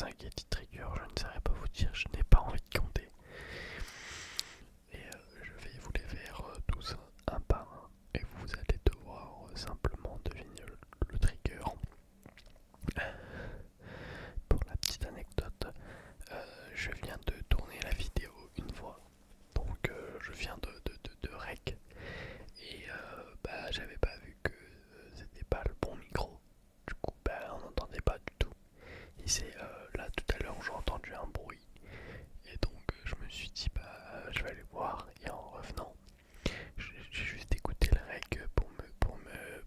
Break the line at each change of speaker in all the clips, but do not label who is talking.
5 et 10 triggers, je ne saurais pas vous dire, je n'ai pas envie de compter. Et je vais vous les faire tous un par un. Et vous allez devoir simplement deviner le trigger. Pour la petite anecdote, je viens de tourner la vidéo une fois. Donc je viens de rec. Et j'avais pas vu que c'était pas le bon micro. Du coup on n'entendait pas du tout. Et c'est là tout à l'heure j'ai entendu un bruit. Et donc je me suis dit je vais aller voir. Et en revenant, j'ai juste écouté le rec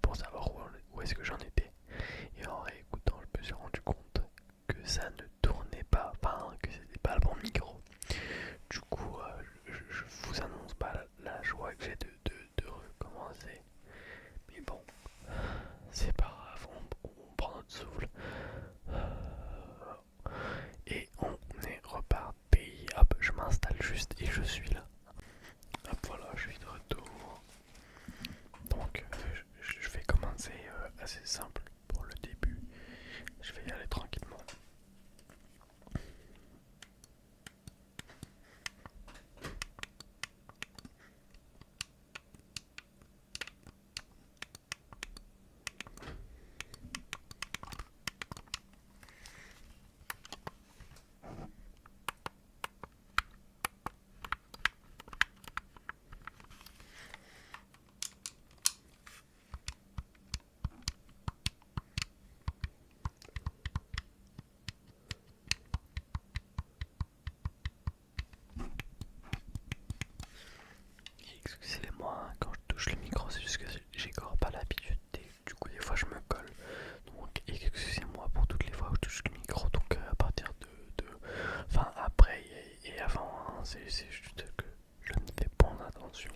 pour savoir où est-ce que j'en étais. Et en réécoutant, je me suis rendu compte que ça ne tournait pas, enfin que c'était pas le bon micro. Du coup, je vous annonce pas la joie que j'ai de recommencer. Mais bon, c'est pas grave, on prend notre souffle. Et on est reparti. Hop, je m'installe juste et je suis là. Hop, voilà, je suis de retour. Donc, je vais commencer assez simple pour le début. Je vais y aller tranquillement. Excusez-moi quand je touche le micro, c'est juste que j'ai encore pas l'habitude. Du coup, des fois, je me colle. Donc, excusez-moi pour toutes les fois où je touche le micro. Donc, à partir enfin, après et avant, hein, c'est juste que je ne fais pas attention.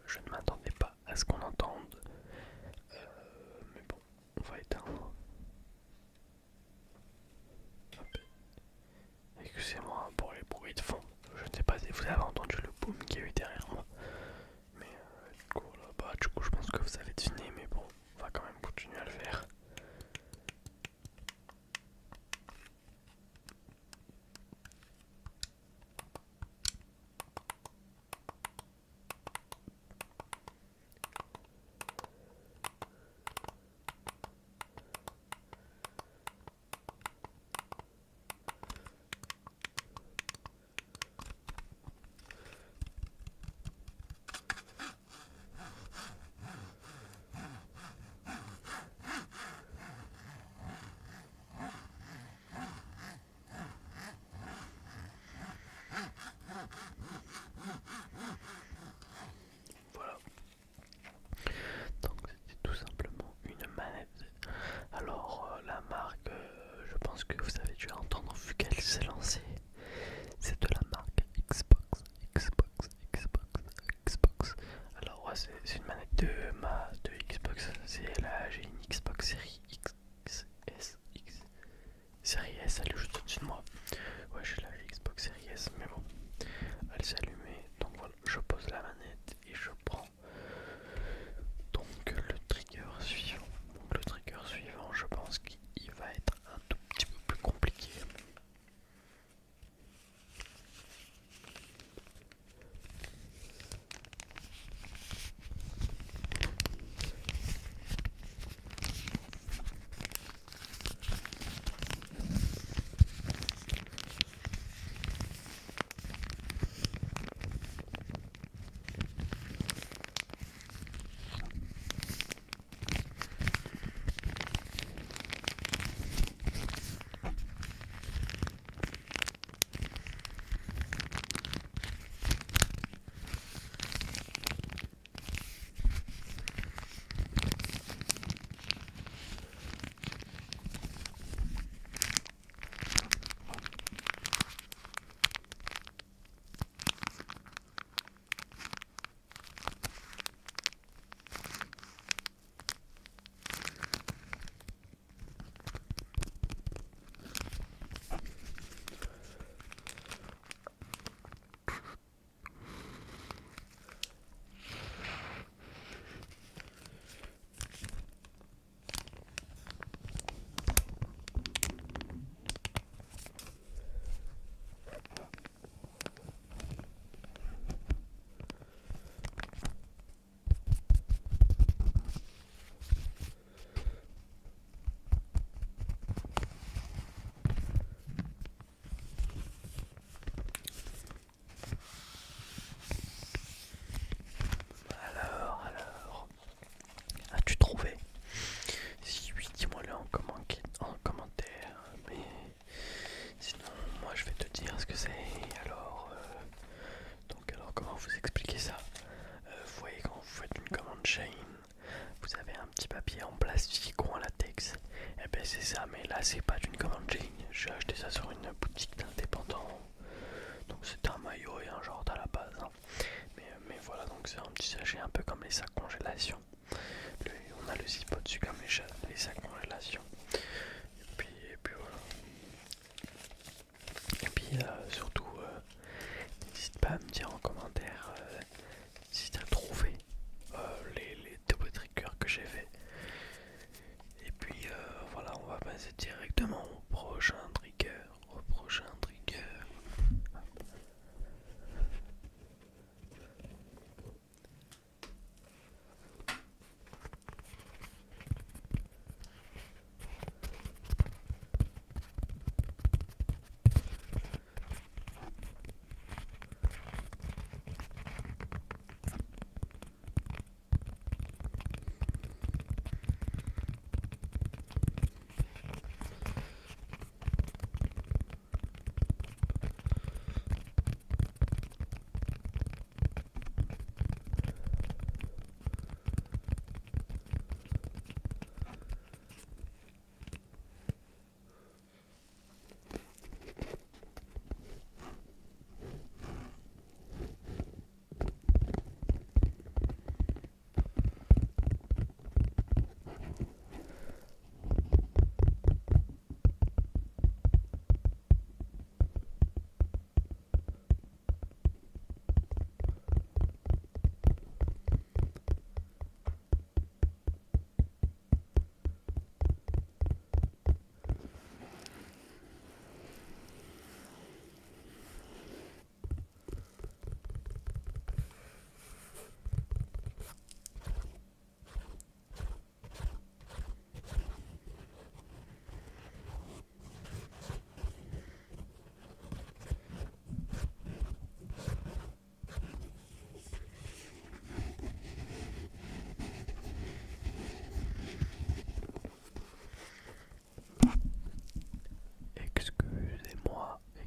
Je ne m'attendais pas à ce qu'on entende. Mais bon, on va éteindre. Hop. Excusez-moi pour les bruits de fond. Je ne sais pas si vous avez entendu le boom qu'il y a eu derrière moi. Mais du coup, je pense que vous avez deviné. Mais bon, on va quand même continuer à le faire. Voilà. Donc c'était tout simplement une manette. Alors la marque, je pense que vous avez dû entendre vu qu'elle s'est lancée. C'est de la marque Xbox, Xbox, Xbox, Xbox. Alors ouais, c'est une manette de Xbox. J'ai une Xbox série X, S, X, série S, elle est juste au-dessus de moi. Ouais, j'ai la Xbox série S, mais bon, elle s'est allumée. Donc voilà, je pose la manette et je prends donc le trigger suivant. Donc le trigger suivant, je pense qu'il va être un tout petit peu plus compliqué. vous avez un petit papier en plastique ou en latex. Et ben c'est ça, mais là c'est pas d'une commande G. J'ai acheté ça sur une boutique d'indépendants. Donc c'était un maillot et un short à la base, hein. Mais voilà, donc c'est un petit sachet un peu comme les sacs congélation. On a le zip au-dessus comme les sacs congélation. Et puis voilà. Et puis surtout, n'hésite pas à me dire en commentaire si tu as trouvé les double triggers que j'ai fait. Et puis voilà, on va passer directement au prochain trigger. Au prochain trigger.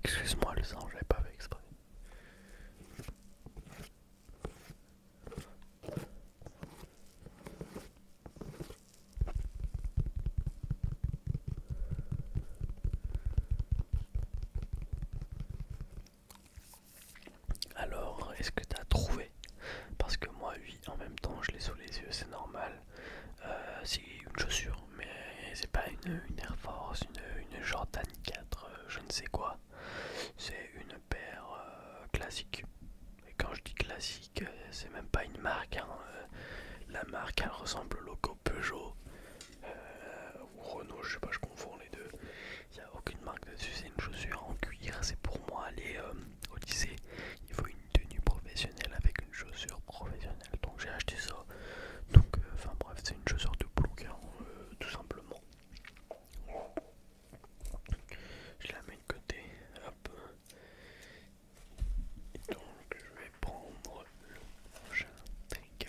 Excuse-moi le sang, j'avais pas fait exprès. Alors, est-ce que t'as trouvé? Parce que moi, oui, en même temps, je l'ai sous les yeux, c'est normal. C'est une chaussure, mais c'est pas une Air Force, une Jordan 4, je ne sais quoi. C'est une paire classique. Et quand je dis classique, c'est même pas une marque, hein. La marque, elle ressemble au logo Peugeot ou Renault, je sais pas, je confonds les deux. Il n'y a aucune marque dessus, c'est une chaussure en cuir. C'est pour moi aller au lycée. Il faut une tenue professionnelle avec une chaussure professionnelle. Donc j'ai acheté ça. Donc, enfin bref, c'est une chaussure de blouc, hein, tout simplement. Je la mets de côté. Hop. Et donc je vais prendre le prochain trigger.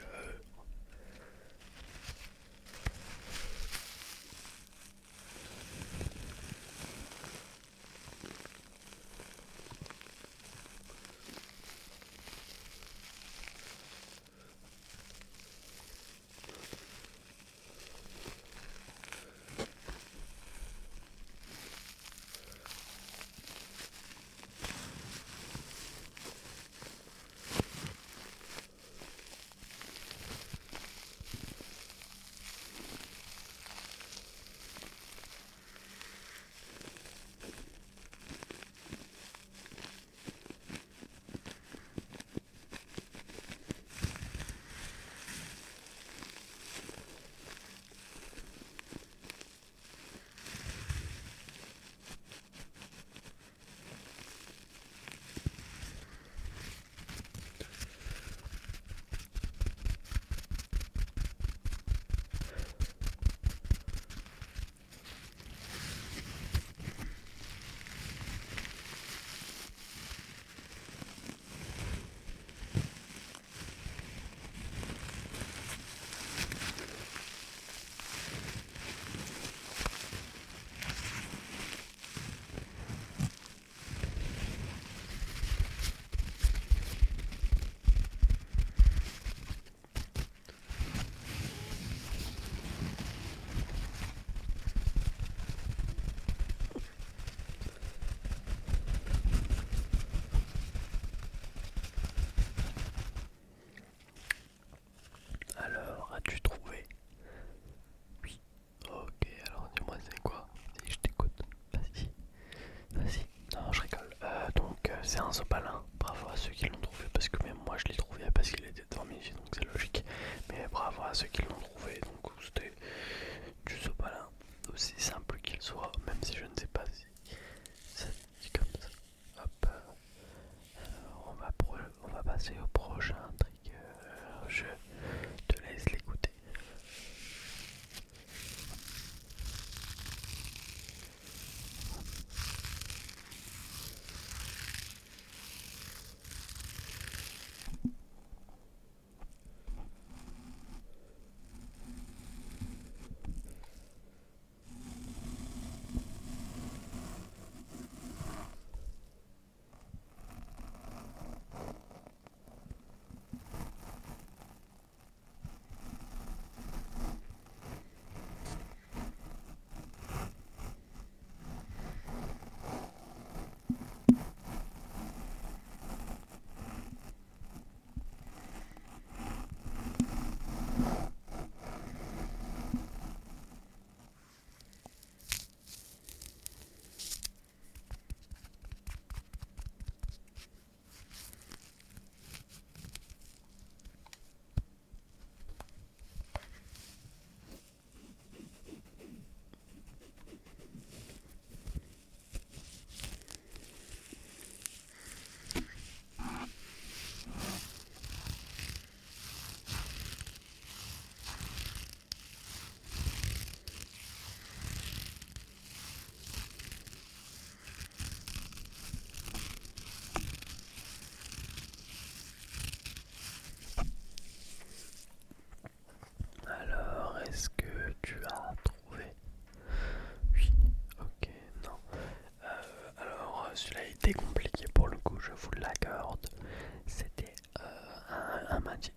est-ce que tu as trouvé? Oui, ok, non. Alors, celui-là était compliqué pour le coup, je vous l'accorde. C'était un maintien,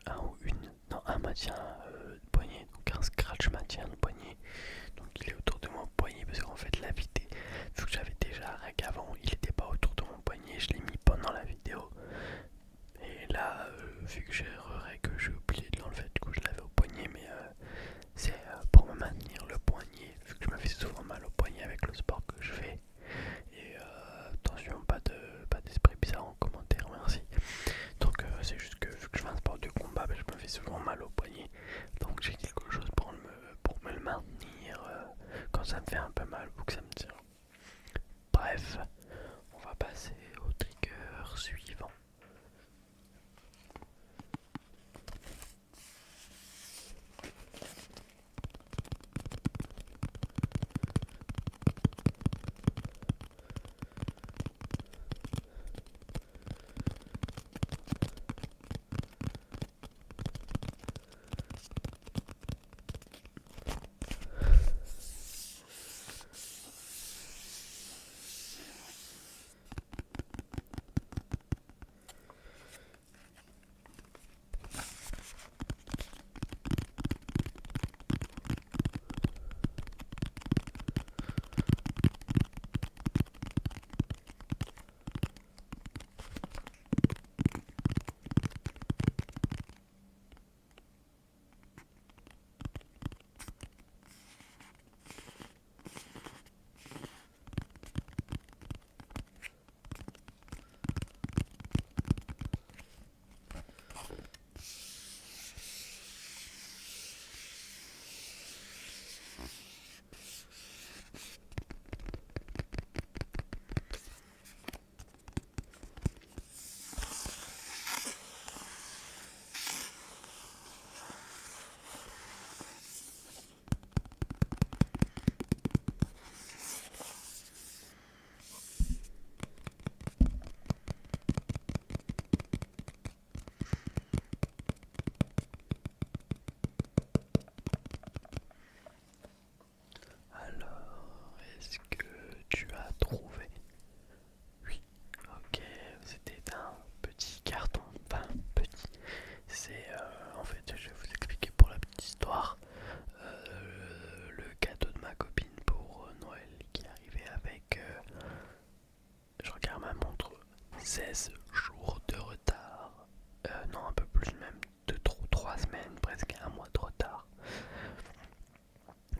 un ou une, non, un maintien de poignet, donc un scratch maintien de poignet. Donc il est autour de mon poignet parce qu'en fait la vidéo, vu que j'avais déjà un rec avant, il n'était pas autour de mon poignet, je l'ai mis pendant la vidéo. Et là, vu que j'ai que j'ai oublié de l'enlever, du coup je l'avais au poignet, mais c'est pour me maintenir le poignet, vu que je me fais souvent mal au poignet avec le sport que je fais. Et attention, pas d'esprit bizarre en commentaire, merci. Donc c'est juste que vu que je fais un sport de combat, ben, je me fais souvent mal au poignet. Donc j'ai quelque chose pour me le maintenir quand ça me fait un peu mal ou que ça me tire. Bref, on va passer au trigger suivant. Alors, est-ce que tu as trouvé? Oui, ok, c'était un petit carton, enfin petit. C'est en fait, je vais vous expliquer pour la petite histoire. Le cadeau de ma copine pour Noël qui arrivait avec, je regarde ma montre, 16 jours de retard. Non, un peu plus même, 3 semaines, presque un mois de retard.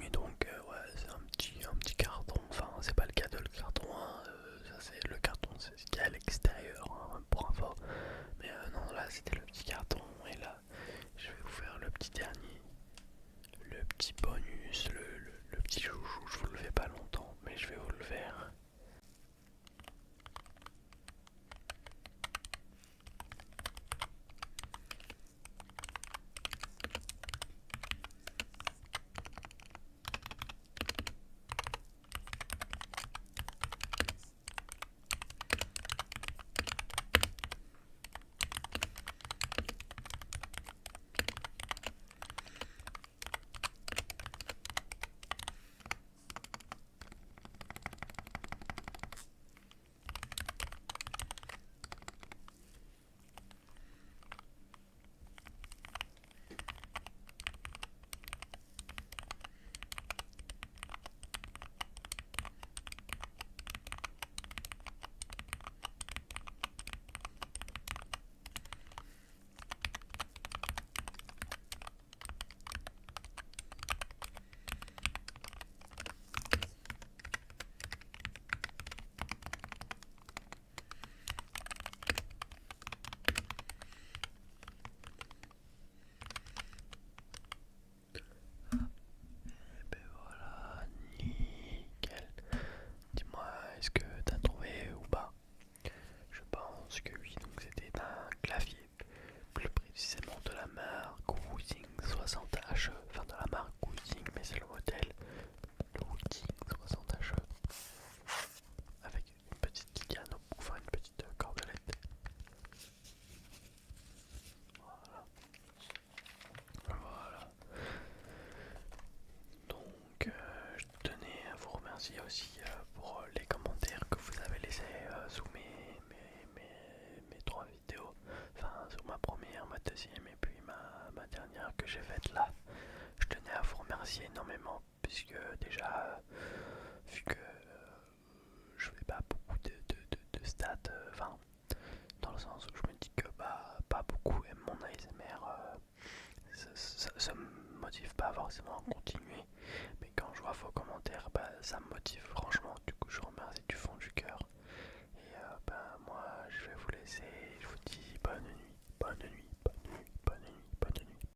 Et donc, ouais, c'est un petit carton. Enfin, c'est pas le cadeau, le carton, hein, ça c'est le carton, c'est ce qu'il y a à l'extérieur, hein, pour info. Mais non, là c'était le petit carton. Et là, je vais vous faire le petit dernier, le petit bonus, le petit chouchou. Je vous le fais pas longtemps, mais je vais vous le faire. puisque déjà, vu que je fais pas beaucoup de stats, enfin, dans le sens où je me dis que bah, pas beaucoup aiment mon ASMR, ça me motive pas forcément à